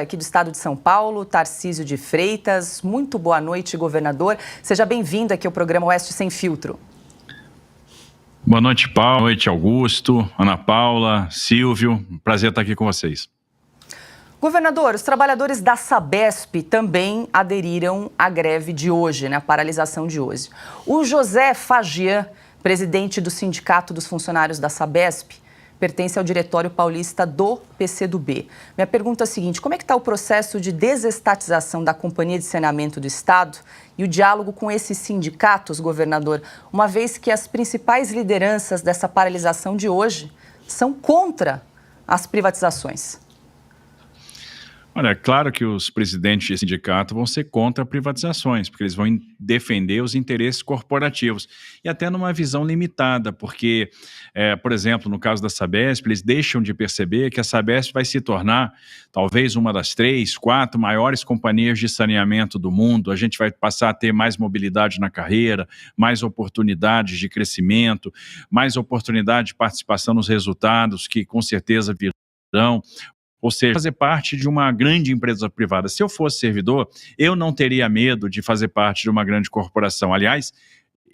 Aqui do estado de São Paulo, Tarcísio de Freitas. Muito boa noite, governador. Seja bem-vindo aqui ao programa Oeste Sem Filtro. Boa noite, Paulo. Boa noite, Augusto, Ana Paula, Silvio. Prazer estar aqui com vocês. Governador, os trabalhadores da Sabesp também aderiram à greve de hoje, a paralisação de hoje. O José Fagian, presidente do Sindicato dos Funcionários da Sabesp, pertence ao Diretório Paulista do PCdoB. Minha pergunta é a seguinte: como é que está o processo de desestatização da Companhia de Saneamento do Estado e o diálogo com esses sindicatos, governador, uma vez que as principais lideranças dessa paralisação de hoje são contra as privatizações? Olha, é claro que os presidentes de sindicato vão ser contra privatizações, porque eles vão defender os interesses corporativos, e até numa visão limitada, porque, por exemplo, no caso da Sabesp, eles deixam de perceber que a Sabesp vai se tornar talvez uma das 3, 4 maiores companhias de saneamento do mundo. A gente vai passar a ter mais mobilidade na carreira, mais oportunidades de crescimento, mais oportunidade de participação nos resultados, que com certeza virão. Ou seja, fazer parte de uma grande empresa privada. Se eu fosse servidor, eu não teria medo de fazer parte de uma grande corporação. Aliás,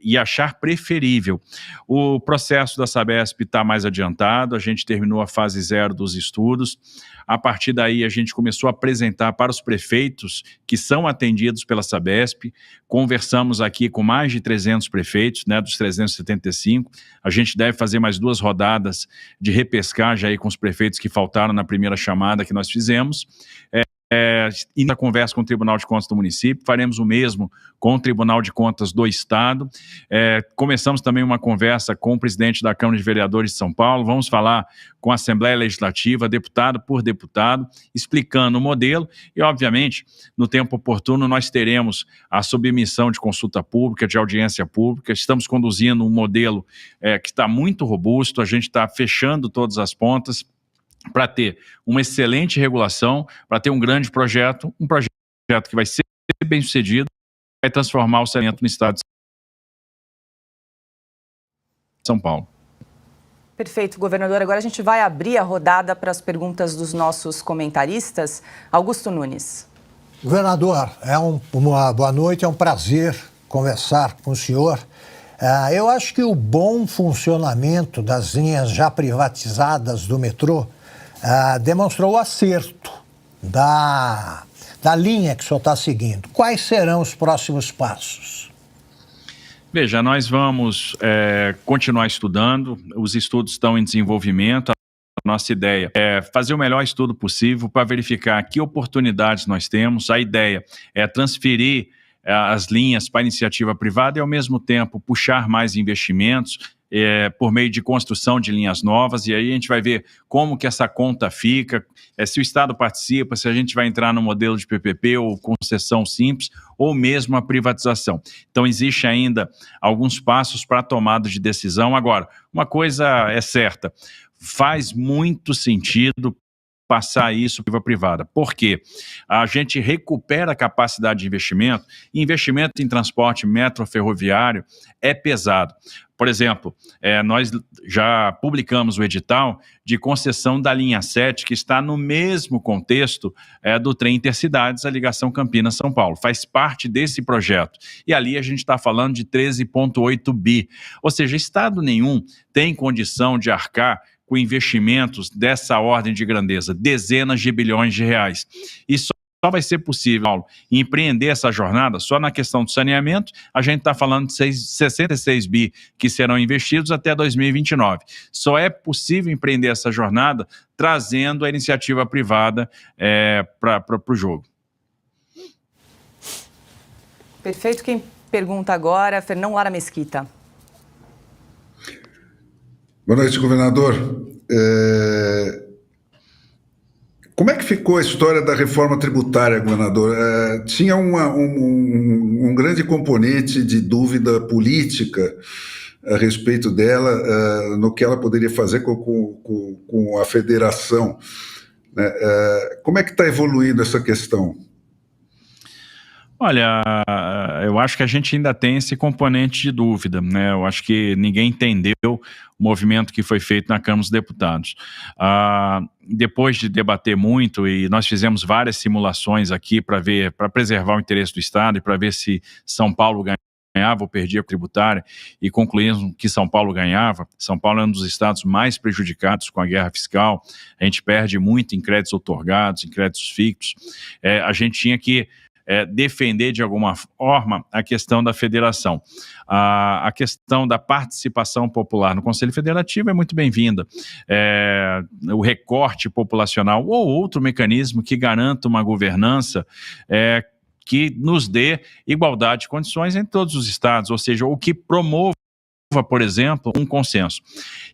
e achar preferível. O processo da Sabesp está mais adiantado, a gente terminou a fase 0 dos estudos. A partir daí, a gente começou a apresentar para os prefeitos que são atendidos pela Sabesp. Conversamos aqui com mais de 300 prefeitos, dos 375. A gente deve fazer mais 2 rodadas de repescagem aí com os prefeitos que faltaram na primeira chamada que nós fizemos. E na conversa com o Tribunal de Contas do município, faremos o mesmo com o Tribunal de Contas do Estado. Começamos também uma conversa com o presidente da Câmara de Vereadores de São Paulo, vamos falar com a Assembleia Legislativa, deputado por deputado, explicando o modelo e, obviamente, no tempo oportuno, nós teremos a submissão de consulta pública, de audiência pública. Estamos conduzindo um modelo que está muito robusto, a gente está fechando todas as pontas, para ter uma excelente regulação, para ter um grande projeto, que vai ser bem sucedido, vai transformar o saneamento no estado de São Paulo. Perfeito, governador. Agora a gente vai abrir a rodada para as perguntas dos nossos comentaristas. Augusto Nunes. Governador, uma boa noite, é um prazer conversar com o senhor. Eu acho que o bom funcionamento das linhas já privatizadas do metrô demonstrou o acerto da linha que o senhor está seguindo. Quais serão os próximos passos? Veja, nós vamos continuar estudando, os estudos estão em desenvolvimento. A nossa ideia é fazer o melhor estudo possível para verificar que oportunidades nós temos. A ideia é transferir as linhas para a iniciativa privada e, ao mesmo tempo, puxar mais investimentos por meio de construção de linhas novas, e aí a gente vai ver como que essa conta fica, se o Estado participa, se a gente vai entrar no modelo de PPP ou concessão simples, ou mesmo a privatização. Então, existe ainda alguns passos para a tomada de decisão. Agora, uma coisa é certa, faz muito sentido passar isso para a privada. Por quê? A gente recupera a capacidade de investimento, e investimento em transporte metroferroviário é pesado. Por exemplo, nós já publicamos o edital de concessão da linha 7, que está no mesmo contexto do trem Intercidades, a ligação Campinas-São Paulo. Faz parte desse projeto. E ali a gente está falando de 13,8 bi. Ou seja, Estado nenhum tem condição de arcar com investimentos dessa ordem de grandeza, dezenas de bilhões de reais. E só vai ser possível, Paulo, empreender essa jornada só na questão do saneamento. A gente está falando de 66 bi que serão investidos até 2029. Só é possível empreender essa jornada trazendo a iniciativa privada para o jogo. Perfeito. Quem pergunta agora, Fernão Lara Mesquita. Boa noite, governador. Como é que ficou a história da reforma tributária, governador? Tinha um grande componente de dúvida política a respeito dela, no que ela poderia fazer com a federação. Como é que está evoluindo essa questão? Olha, eu acho que a gente ainda tem esse componente de dúvida, né? Eu acho que ninguém entendeu o movimento que foi feito na Câmara dos Deputados. Depois de debater muito, e nós fizemos várias simulações aqui para preservar o interesse do Estado e para ver se São Paulo ganhava ou perdia a tributária, e concluímos que São Paulo ganhava. São Paulo é um dos estados mais prejudicados com a guerra fiscal, a gente perde muito em créditos outorgados, em créditos fixos. A gente tinha que defender de alguma forma a questão da federação. A questão da participação popular no Conselho Federativo é muito bem-vinda. O recorte populacional ou outro mecanismo que garanta uma governança que nos dê igualdade de condições em todos os estados, ou seja, o que promova, por exemplo, um consenso.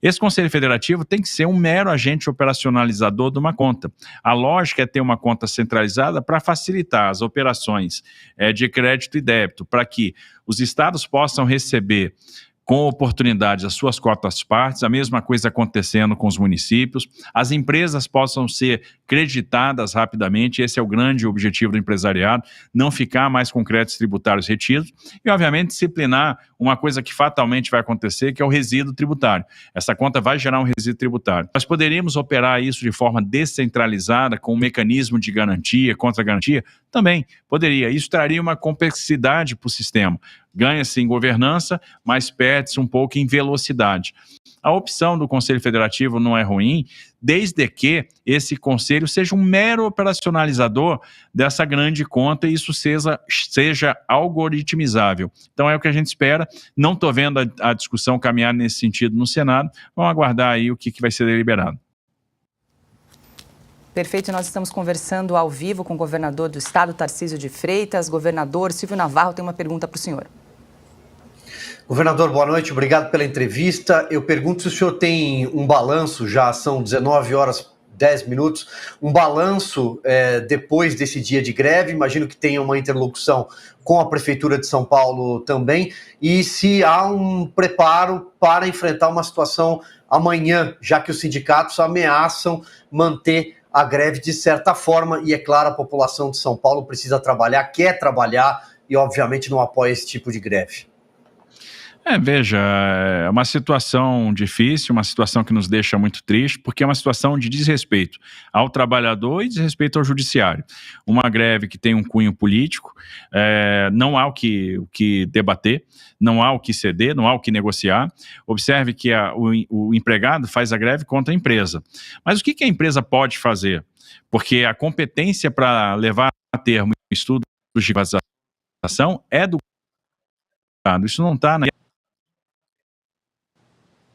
Esse Conselho Federativo tem que ser um mero agente operacionalizador de uma conta. A lógica é ter uma conta centralizada para facilitar as operações de crédito e débito, para que os estados possam receber com oportunidade as suas cotas partes, a mesma coisa acontecendo com os municípios, as empresas possam ser creditadas rapidamente, esse é o grande objetivo do empresariado, não ficar mais com créditos tributários retidos e, obviamente, disciplinar uma coisa que fatalmente vai acontecer, que é o resíduo tributário. Essa conta vai gerar um resíduo tributário. Nós poderíamos operar isso de forma descentralizada, com um mecanismo de garantia, contra-garantia? Também poderia. Isso traria uma complexidade para o sistema. Ganha-se em governança, mas perde-se um pouco em velocidade. A opção do Conselho Federativo não é ruim, desde que esse conselho seja um mero operacionalizador dessa grande conta e isso seja algoritmizável. Então é o que a gente espera. Não estou vendo a discussão caminhar nesse sentido no Senado. Vamos aguardar aí o que vai ser deliberado. Perfeito, nós estamos conversando ao vivo com o governador do estado, Tarcísio de Freitas. Governador Silvio Navarro tem uma pergunta para o senhor. Governador, boa noite, obrigado pela entrevista. Eu pergunto se o senhor tem um balanço, já são 19h10, um balanço depois desse dia de greve, imagino que tenha uma interlocução com a Prefeitura de São Paulo também, e se há um preparo para enfrentar uma situação amanhã, já que os sindicatos ameaçam manter a greve de certa forma, e é claro, a população de São Paulo precisa trabalhar, quer trabalhar e obviamente não apoia esse tipo de greve. Veja, é uma situação difícil, uma situação que nos deixa muito triste, porque é uma situação de desrespeito ao trabalhador e desrespeito ao judiciário. Uma greve que tem um cunho político, não há o que debater, não há o que ceder, não há o que negociar. Observe que o empregado faz a greve contra a empresa. Mas o que a empresa pode fazer? Porque a competência para levar a termo estudos de privatização é do Estado. Isso não está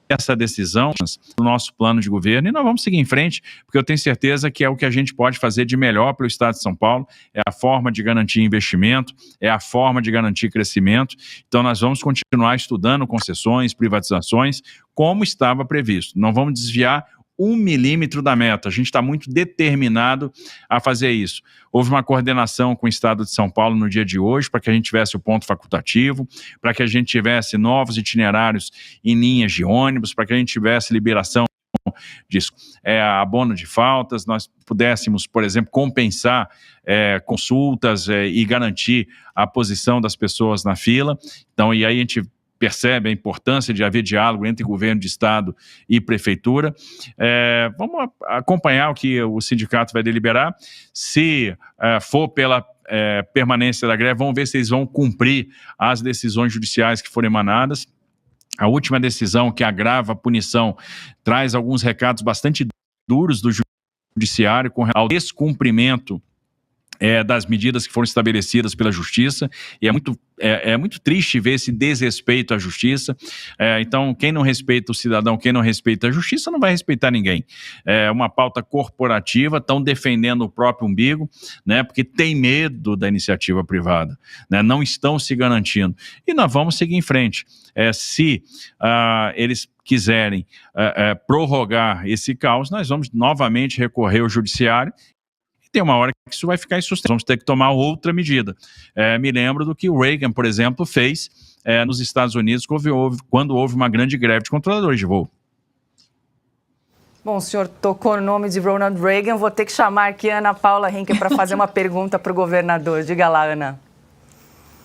essa decisão do nosso plano de governo e nós vamos seguir em frente, porque eu tenho certeza que é o que a gente pode fazer de melhor para o Estado de São Paulo, é a forma de garantir investimento, é a forma de garantir crescimento. Então nós vamos continuar estudando concessões, privatizações, como estava previsto. Não vamos desviar 1 milímetro da meta, a gente está muito determinado a fazer isso. Houve uma coordenação com o Estado de São Paulo no dia de hoje, para que a gente tivesse o ponto facultativo, para que a gente tivesse novos itinerários em linhas de ônibus, para que a gente tivesse liberação de abono de faltas, nós pudéssemos, por exemplo, compensar consultas e garantir a posição das pessoas na fila. Então, e aí a gente percebe a importância de haver diálogo entre governo de estado e prefeitura. Vamos acompanhar o que o sindicato vai deliberar. Se for pela permanência da greve, vamos ver se eles vão cumprir as decisões judiciais que foram emanadas. A última decisão, que agrava a punição, traz alguns recados bastante duros do judiciário com relação ao descumprimento das medidas que foram estabelecidas pela Justiça, e é muito triste ver esse desrespeito à Justiça. Então, quem não respeita o cidadão, quem não respeita a Justiça, não vai respeitar ninguém. É uma pauta corporativa, estão defendendo o próprio umbigo, né, porque tem medo da iniciativa privada, né, não estão se garantindo. E nós vamos seguir em frente. Se eles quiserem prorrogar esse caos, nós vamos novamente recorrer ao Judiciário. Tem uma hora que isso vai ficar insustentável, vamos ter que tomar outra medida. Me lembro do que o Reagan, por exemplo, fez nos Estados Unidos quando houve uma grande greve de controladores de voo. Bom, o senhor tocou no nome de Ronald Reagan, vou ter que chamar aqui a Ana Paula Henkel para fazer uma pergunta para o governador. Diga lá, Ana.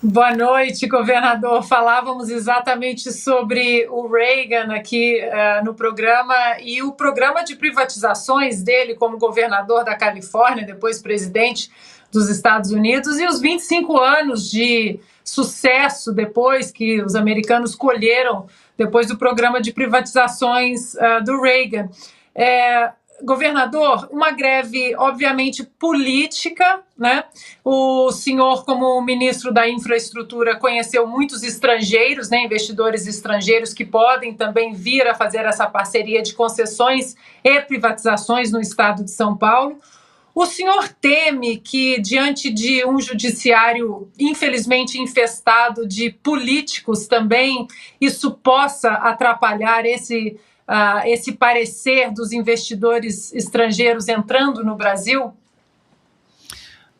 Boa noite, governador. Falávamos exatamente sobre o Reagan aqui no programa e o programa de privatizações dele como governador da Califórnia, depois presidente dos Estados Unidos, e os 25 anos de sucesso depois que os americanos colheram depois do programa de privatizações do Reagan. Governador, uma greve obviamente política, né? O senhor, como ministro da Infraestrutura, conheceu muitos estrangeiros, né? Investidores estrangeiros que podem também vir a fazer essa parceria de concessões e privatizações no estado de São Paulo. O senhor teme que, diante de um judiciário infelizmente infestado de políticos também, isso possa atrapalhar esse parecer dos investidores estrangeiros entrando no Brasil?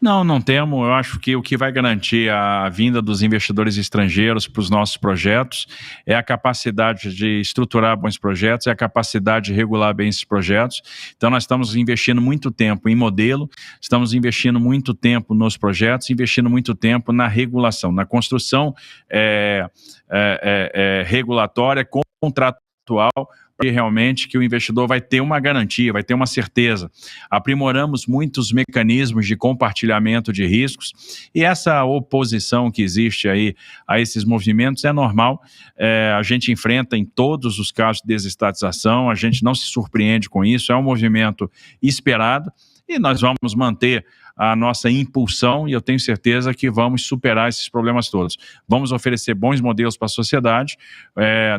Não temo. Eu acho que o que vai garantir a vinda dos investidores estrangeiros para os nossos projetos é a capacidade de estruturar bons projetos, é a capacidade de regular bem esses projetos. Então, nós estamos investindo muito tempo em modelo, estamos investindo muito tempo nos projetos, investindo muito tempo na regulação, na construção regulatória, contratual, e realmente que o investidor vai ter uma garantia, vai ter uma certeza. Aprimoramos muitos mecanismos de compartilhamento de riscos e essa oposição que existe aí a esses movimentos é normal. A gente enfrenta em todos os casos de desestatização, a gente não se surpreende com isso, é um movimento esperado e nós vamos manter a nossa impulsão e eu tenho certeza que vamos superar esses problemas todos. Vamos oferecer bons modelos para a sociedade,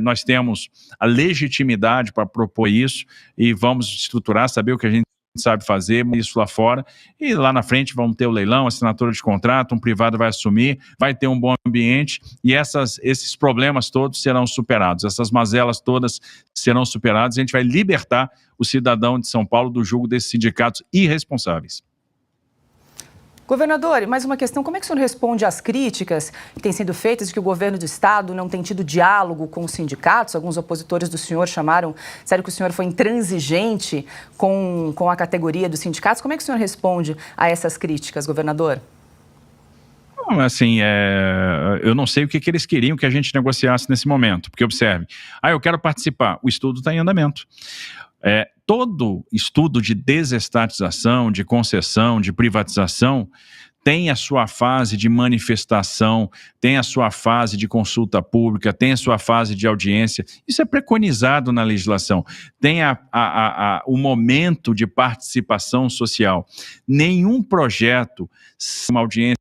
nós temos a legitimidade para propor isso e vamos estruturar, saber o que a gente sabe fazer, isso lá fora, e lá na frente vamos ter o leilão, assinatura de contrato, um privado vai assumir, vai ter um bom ambiente e esses problemas todos serão superados, essas mazelas todas serão superadas e a gente vai libertar o cidadão de São Paulo do jugo desses sindicatos irresponsáveis. Governador, mais uma questão, como é que o senhor responde às críticas que têm sido feitas de que o governo do estado não tem tido diálogo com os sindicatos? Alguns opositores do senhor disseram que o senhor foi intransigente com a categoria dos sindicatos. Como é que o senhor responde a essas críticas, governador? Assim, eu não sei o que eles queriam que a gente negociasse nesse momento, porque observe, eu quero participar, o estudo está em andamento. Todo estudo de desestatização, de concessão, de privatização tem a sua fase de manifestação, tem a sua fase de consulta pública, tem a sua fase de audiência. Isso é preconizado na legislação. Tem o momento de participação social. Nenhum projeto, uma audiência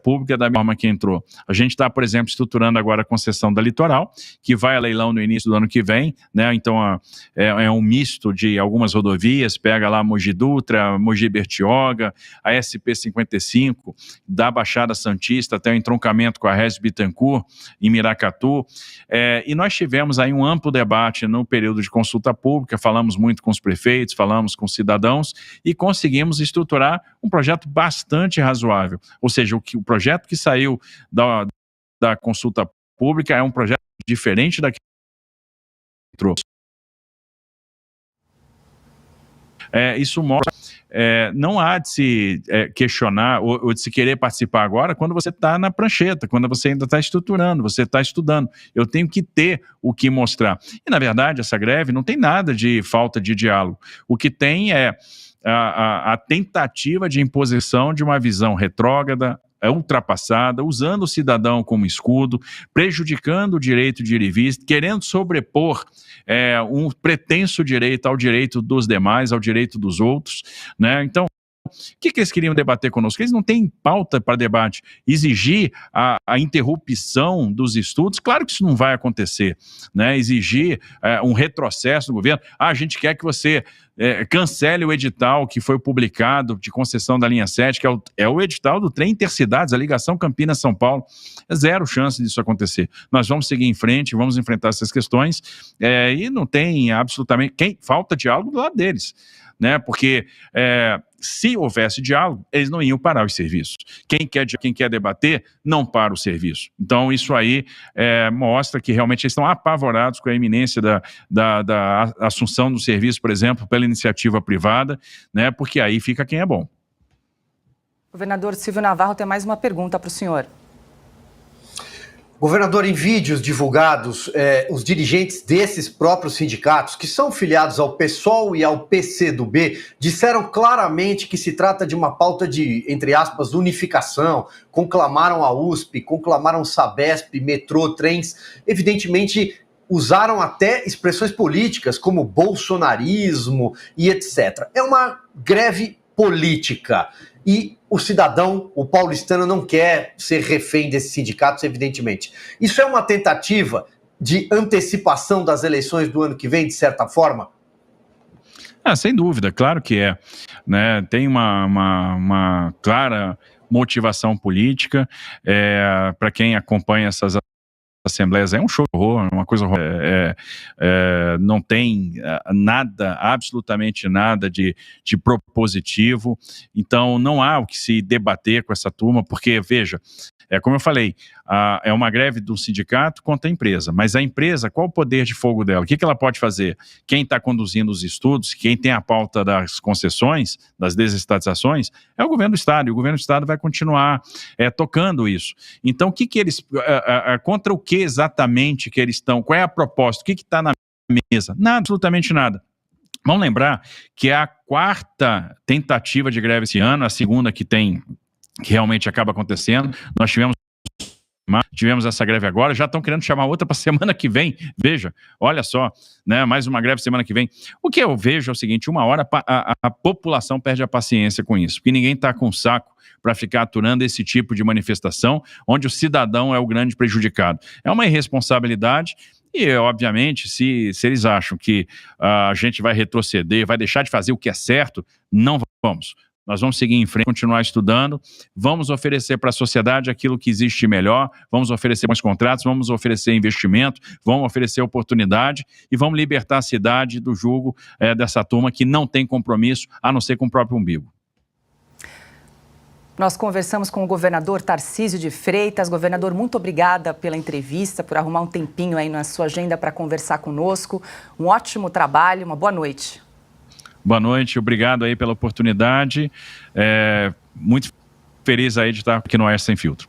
pública da forma que entrou. A gente está, por exemplo, estruturando agora a concessão da Litoral, que vai a leilão no início do ano que vem, né? Então é um misto de algumas rodovias, pega lá Mogi Dutra, Mogi Bertioga, a SP-55, da Baixada Santista até o entroncamento com a Regis Bittencourt, em Miracatu, e nós tivemos aí um amplo debate no período de consulta pública, falamos muito com os prefeitos, falamos com os cidadãos e conseguimos estruturar um projeto bastante razoável, ou seja, o projeto que saiu da consulta pública é um projeto diferente daquele que trouxe. Isso mostra, não há de se questionar ou de se querer participar agora quando você está na prancheta, quando você ainda está estruturando, você está estudando. Eu tenho que ter o que mostrar. E, na verdade, essa greve não tem nada de falta de diálogo. O que tem é a tentativa de imposição de uma visão retrógrada, ultrapassada, usando o cidadão como escudo, prejudicando o direito de ir e vir, querendo sobrepor um pretenso direito ao direito dos demais, ao direito dos outros, né? Então, o que eles queriam debater conosco? Eles não têm pauta para debate. Exigir a interrupção dos estudos, claro que isso não vai acontecer, né? Exigir um retrocesso do governo. A gente quer que você cancele o edital que foi publicado de concessão da linha 7, que é o edital do trem Intercidades, a ligação Campinas-São Paulo. Zero chance disso acontecer. Nós vamos seguir em frente, vamos enfrentar essas questões e não tem absolutamente... falta diálogo do lado deles, né? Porque se houvesse diálogo, eles não iam parar os serviços. Quem quer debater, não para o serviço. Então, isso aí mostra que realmente eles estão apavorados com a iminência da assunção do serviço, por exemplo, pela iniciativa privada, né? Porque aí fica quem é bom. Governador Silvio Navarro tem mais uma pergunta para o senhor. Governador, em vídeos divulgados, os dirigentes desses próprios sindicatos, que são filiados ao PSOL e ao PCdoB, disseram claramente que se trata de uma pauta de, entre aspas, unificação, conclamaram a USP, conclamaram Sabesp, metrô, trens, evidentemente usaram até expressões políticas como bolsonarismo e etc. É uma greve política. E o cidadão, o paulistano, não quer ser refém desses sindicatos, evidentemente. Isso é uma tentativa de antecipação das eleições do ano que vem, de certa forma? Sem dúvida, claro que é. Né? Tem uma clara motivação política. Para quem acompanha essas assembleias, é um show de horror, uma coisa horror. Não tem nada, absolutamente nada de propositivo. Então não há o que se debater com essa turma, porque, veja, como eu falei, é uma greve do sindicato contra a empresa, mas a empresa, qual o poder de fogo dela? O que ela pode fazer? Quem está conduzindo os estudos, quem tem a pauta das concessões, das desestatizações, é o governo do Estado, e o governo do Estado vai continuar tocando isso. Então, o que eles, contra o que exatamente que eles estão, qual é a proposta, o que está na mesa? Nada, absolutamente nada. Vamos lembrar que é a quarta tentativa de greve esse ano, a segunda que realmente acaba acontecendo. Nós tivemos essa greve agora, já estão querendo chamar outra para semana que vem. Veja, olha só, né, mais uma greve semana que vem. O que eu vejo é o seguinte: uma hora a população perde a paciência com isso, porque ninguém está com saco para ficar aturando esse tipo de manifestação, onde o cidadão é o grande prejudicado. É uma irresponsabilidade. E, obviamente, se eles acham que a gente vai retroceder, vai deixar de fazer o que é certo, não vamos. Nós vamos seguir em frente, continuar estudando, vamos oferecer para a sociedade aquilo que existe melhor, vamos oferecer bons contratos, vamos oferecer investimento, vamos oferecer oportunidade e vamos libertar a cidade do jugo dessa turma que não tem compromisso, a não ser com o próprio umbigo. Nós conversamos com o governador Tarcísio de Freitas. Governador, muito obrigada pela entrevista, por arrumar um tempinho aí na sua agenda para conversar conosco. Um ótimo trabalho, uma boa noite. Boa noite, obrigado aí pela oportunidade. Muito feliz aí de estar aqui no Oeste Sem Filtro.